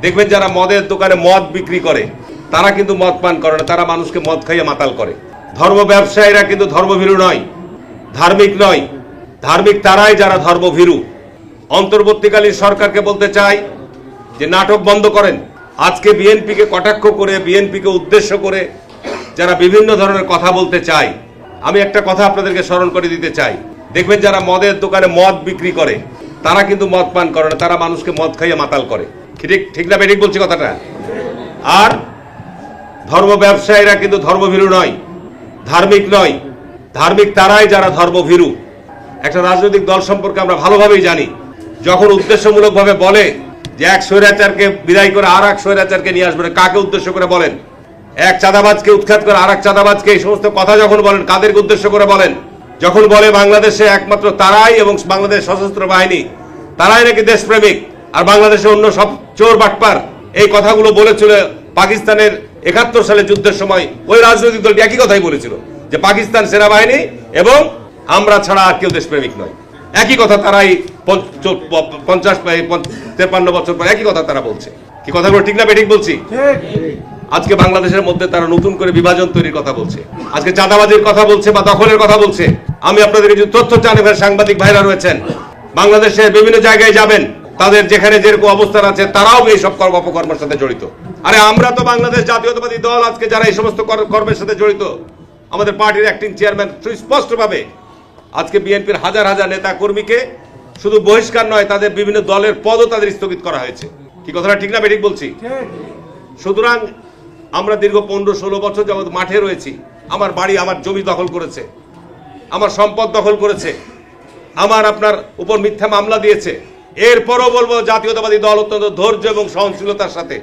দেখবেন যারা মদের দোকানে মদ বিক্রি করে তারা কিন্তু মদ পান করে না, তারা মানুষকে মদ খাইয়ে মাতাল করে। ধর্ম ব্যবসায়ীরা কিন্তু ধর্মভীরু নয়, ধার্মিক নয়। ধার্মিক তারাই যারা ধর্মভীরু। অন্তর্বর্তীকালীন সরকারকে বলতে চাই যে নাটক বন্ধ করেন। আজকে বিএনপিকে কটাক্ষ করে, বিএনপিকে উদ্দেশ্য করে যারা বিভিন্ন ধরনের কথা বলতে চায়, আমি একটা কথা আপনাদেরকে স্মরণ করে দিতে চাই। দেখবেন যারা মদের দোকানে মদ বিক্রি করে তারা কিন্তু মদ পান করে না, তারা মানুষকে মদ খাইয়ে মাতাল করে। ঠিক না বেঠিক বলছি কথাটা? আর ধর্ম ব্যবসায়ীরা কিন্তু ধর্মভীরু নয়, ধার্মিক নয়। ধার্মিক তারাই যারা ধর্মভীরু। একটা রাজনৈতিক দল সম্পর্কে আমরা ভালোভাবেই জানি, যখন উদ্দেশ্যমূলকভাবে বলে যে এক স্বৈরাচারকে বিদায় করে আর এক স্বৈরাচারকে নিয়ে আসবে, কাকে উদ্দেশ্য করে বলেন? এক চাঁদাবাজকে উৎখাত করে আর এক চাঁদাবাজকে, এই সমস্ত কথা যখন বলেন কাদেরকে উদ্দেশ্য করে বলেন? যখন বলে বাংলাদেশে একমাত্র তারাই এবং বাংলাদেশ সশস্ত্র বাহিনী তারাই নাকি দেশপ্রেমিক আর বাংলাদেশে অন্য সব চোর বাটপার, এই কথাগুলো বলেছিল পাকিস্তানের ৭১ সালে যুদ্ধের সময় ওই রাজনৈতিক দলটি একই কথাই বলেছিল যে পাকিস্তান সেনাবাহিনী এবং আমরা ছাড়া আর কেউ দেশপ্রেমিক নয়। একই কথা তারাই ৫০-৫৩ বছর পর একই কথা তারা বলছে। কি কথাগুলো ঠিক না বেঠিক বলছি? আজকে বাংলাদেশের মধ্যে তারা নতুন করে বিভাজন তৈরির কথা বলছে, আজকে চাঁদাবাজির কথা বলছে বা দখলের কথা বলছে। আমি আপনাদের কিছু তথ্য চান, এখানে সাংবাদিক ভাইরা রয়েছেন, বাংলাদেশের বিভিন্ন জায়গায় যাবেন, তাদের যেখানে যেরকম অবস্থান আছে তারাও এই সব অপকর্মের সাথে জড়িত। আরে আমরা তো বাংলাদেশ জাতীয়তাবাদী দল, আজকে যারা এই সমস্ত কর্মের সাথে জড়িত, আমাদের পার্টির অ্যাক্টিং চেয়ারম্যান সুস্পষ্টভাবে আজকে বিএনপির হাজার হাজার নেতা কর্মীকে শুধু বহিষ্কার নয়, তাদের বিভিন্ন দলের পদও তাদের স্থগিত করা হয়েছে। কি কথাটা ঠিক না বেঠিক বলছি? সুতরাং আমরা দীর্ঘ ১৫-১৬ বছর যাবত মাঠে রয়েছি। আমার বাড়ি, আমার জমি দখল করেছে, আমার সম্পদ দখল করেছে, আমার আপনার উপর মিথ্যা মামলা দিয়েছে। এরপরও বলবো জাতীয়তাবাদী দল অত্যন্ত ধৈর্য এবং সহনশীলতার সাথে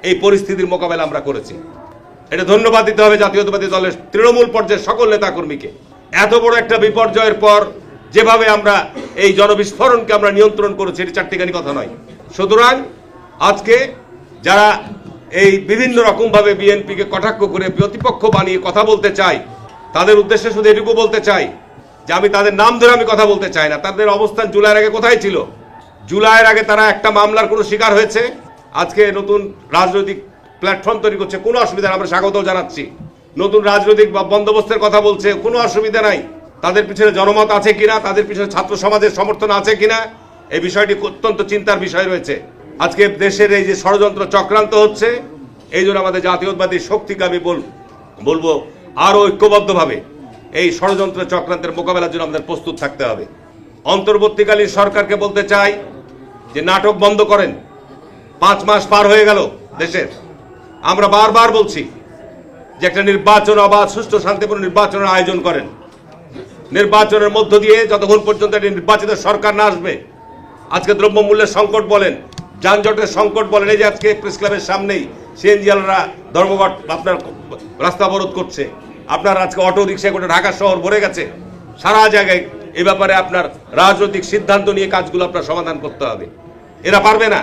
এই পরিস্থিতির মোকাবেলা আমরা করেছি। এটা ধন্যবাদ দিতে হবে জাতীয়তাবাদী দলের তৃণমূল পর্যায়ের সকল নেতাকর্মীকে। এত বড় একটা বিপর্যয়ের পর যেভাবে আমরা এই জনবিস্ফোরণকে আমরা নিয়ন্ত্রণ করেছি, এটি চারটিখানি কথা নয়। সুতরাং আজকে যারা এই বিভিন্ন রকমভাবে বিএনপিকে কটাক্ষ করে প্রতিপক্ষ বানিয়ে কথা বলতে চাই, তাদের উদ্দেশ্যে শুধু এটুকু বলতে চাই যে আমি তাদের নাম ধরে আমি কথা বলতে চাই না। তাদের অবস্থান জুলাইয়ের আগে কোথায় ছিল? জুলাইয়ের আগে তারা একটা মামলার কোনো শিকার হয়েছে? আজকে নতুন রাজনৈতিক প্ল্যাটফর্ম তৈরি করছে, কোনো অসুবিধা নেই, আমরা স্বাগত জানাচ্ছি। নতুন রাজনৈতিক বা বন্দোবস্তের কথা বলছে, কোনো অসুবিধা নাই। তাদের পিছনে জনমত আছে কিনা, তাদের পিছনে ছাত্র সমাজের সমর্থন আছে কিনা, এই বিষয়টি অত্যন্ত চিন্তার বিষয় রয়েছে। আজকে দেশের এই যে ষড়যন্ত্র চক্রান্ত হচ্ছে, এই জন্য আমাদের জাতীয়তাবাদী শক্তিকে আমি বলবো আরো ঐক্যবদ্ধভাবে এই ষড়যন্ত্র চক্রান্তের মোকাবেলার জন্য আমাদের প্রস্তুত থাকতে হবে। অন্তর্বর্তীকালীন সরকারকে বলতে চাই যে নাটক বন্ধ করেন। ৫ মাস পার হয়ে গেল দেশের, আমরা বারবার বলছি যে একটা নির্বাচন, অবাধ সুষ্ঠু শান্তিপূর্ণ নির্বাচনের আয়োজন করেন। নির্বাচনের মধ্য দিয়ে যতক্ষণ পর্যন্ত একটি নির্বাচিত সরকার না আসবে, আজকে দ্রব্যমূল্যের সংকট বলেন, যানজটের সংকট বলেন, এই যে আজকে প্রেস ক্লাবের সামনেই সিএনজিওয়ালারা ধর্মঘট আপনার রাস্তা অবরোধ করছে, আপনার আজকে অটো রিক্সা করে ঢাকা শহর ভরে গেছে, সারা জায়গায় এ ব্যাপারে আপনার রাজনৈতিক সিদ্ধান্ত নিয়ে কাজগুলো আপনার সমাধান করতে হবে। এরা পারবে না।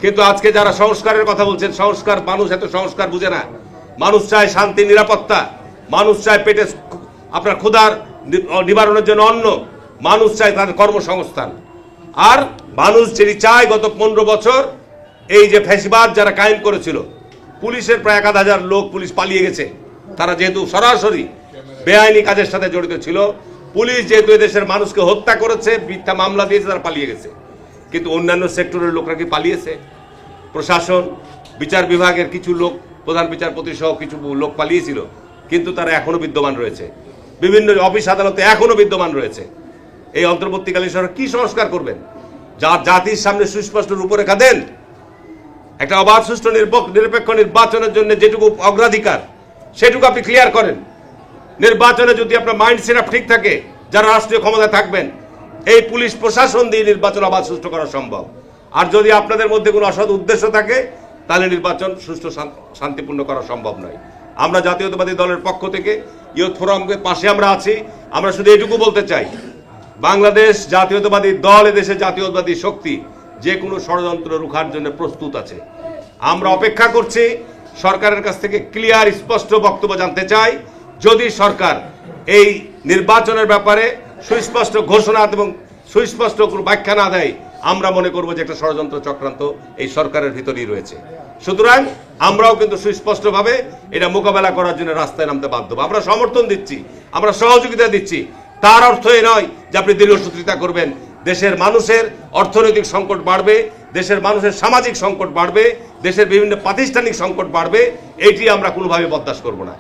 কিন্তু আজকে যারা সংস্কারের কথা বলছেন, সংস্কার, মানুষ এত সংস্কার বুঝে না। মানুষ চায় শান্তি, নিরাপত্তা, মানুষ চায় পেটে আপনার ক্ষুধার নিবারণের জন্য অন্ন, মানুষ চায় তাদের কর্মসংস্থান। আর মানুষ যেটি চায়, গত ১৫ বছর এই যে ফ্যাসিবাদ যারা কায়েম করেছিল, পুলিশের প্রায় ১,০০০ লোক পুলিশ পালিয়ে গেছে। তারা যেহেতু সরাসরি বেআইনি কাজের সাথে জড়িত ছিল, পুলিশ যেহেতু এদেশের মানুষকে হত্যা করেছে, মিথ্যা মামলা দিয়েছে, তারা পালিয়ে গেছে। কিন্তু অন্যান্য সেক্টরের লোকরা কি পালিয়েছে? প্রশাসন, বিচার বিভাগের কিছু লোক, প্রধান বিচারপতি সহ কিছু লোক পালিয়েছিল, কিন্তু তারা এখনো বিদ্যমান রয়েছে, বিভিন্ন অফিস আদালতে এখনো বিদ্যমান রয়েছে। এই অন্তর্বর্তীকালীন সরকার কি সংস্কার করবেন? জাতির সামনে সুস্পষ্ট রূপরেখা দেন। একটা অবাধ সুষ্ঠু নিরপেক্ষ নির্বাচনের জন্য যেটুকু অগ্রাধিকার সেটুকু আপনি ক্লিয়ার করেন। নির্বাচনে যদি আপনার মাইন্ড সেট আপ ঠিক থাকে, যারা রাষ্ট্রীয় ক্ষমতায় থাকবেন, এই পুলিশ প্রশাসন দিয়ে নির্বাচন অবাধ সুষ্ঠু করা সম্ভব। আর যদি আপনাদের মধ্যে কোনো অসৎ উদ্দেশ্য থাকে, তাহলে নির্বাচন সুষ্ঠু শান্তিপূর্ণ করা সম্ভব নয়। আমরা জাতীয়তাবাদী দলের পক্ষ থেকে ইয়ুথ ফোরামের পাশে আমরা আছি। আমরা শুধু এটুকু বলতে চাই, বাংলাদেশ জাতীয়তাবাদী দল, এদেশে জাতীয়তাবাদী শক্তি যে কোনো ষড়যন্ত্র রুখার জন্য প্রস্তুত আছে। আমরা অপেক্ষা করছি সরকারের কাছ থেকে ক্লিয়ার স্পষ্ট বক্তব্য জানতে চাই। যদি সরকার এই নির্বাচনের ব্যাপারে সুস্পষ্ট ঘোষণা এবং সুস্পষ্ট কোনো ব্যাখ্যা না দেয়, আমরা মনে করব যে একটা ষড়যন্ত্র চক্রান্ত এই সরকারের ভিতরেই রয়েছে। সুতরাং আমরাও কিন্তু সুস্পষ্টভাবে এটা মোকাবেলা করার জন্য রাস্তায় নামতে বাধ্য। আমরা সমর্থন দিচ্ছি, আমরা সহযোগিতা দিচ্ছি। তার অর্থ এ নয় যে আপনি দলীয়সূত্রিতা করবেন। দেশের মানুষের অর্থনৈতিক সংকট বাড়বে, দেশের মানুষের সামাজিক সংকট বাড়বে, দেশের বিভিন্ন প্রাতিষ্ঠানিক সংকট বাড়বে, এটি আমরা কোনোভাবে বরদাস্ত করব না।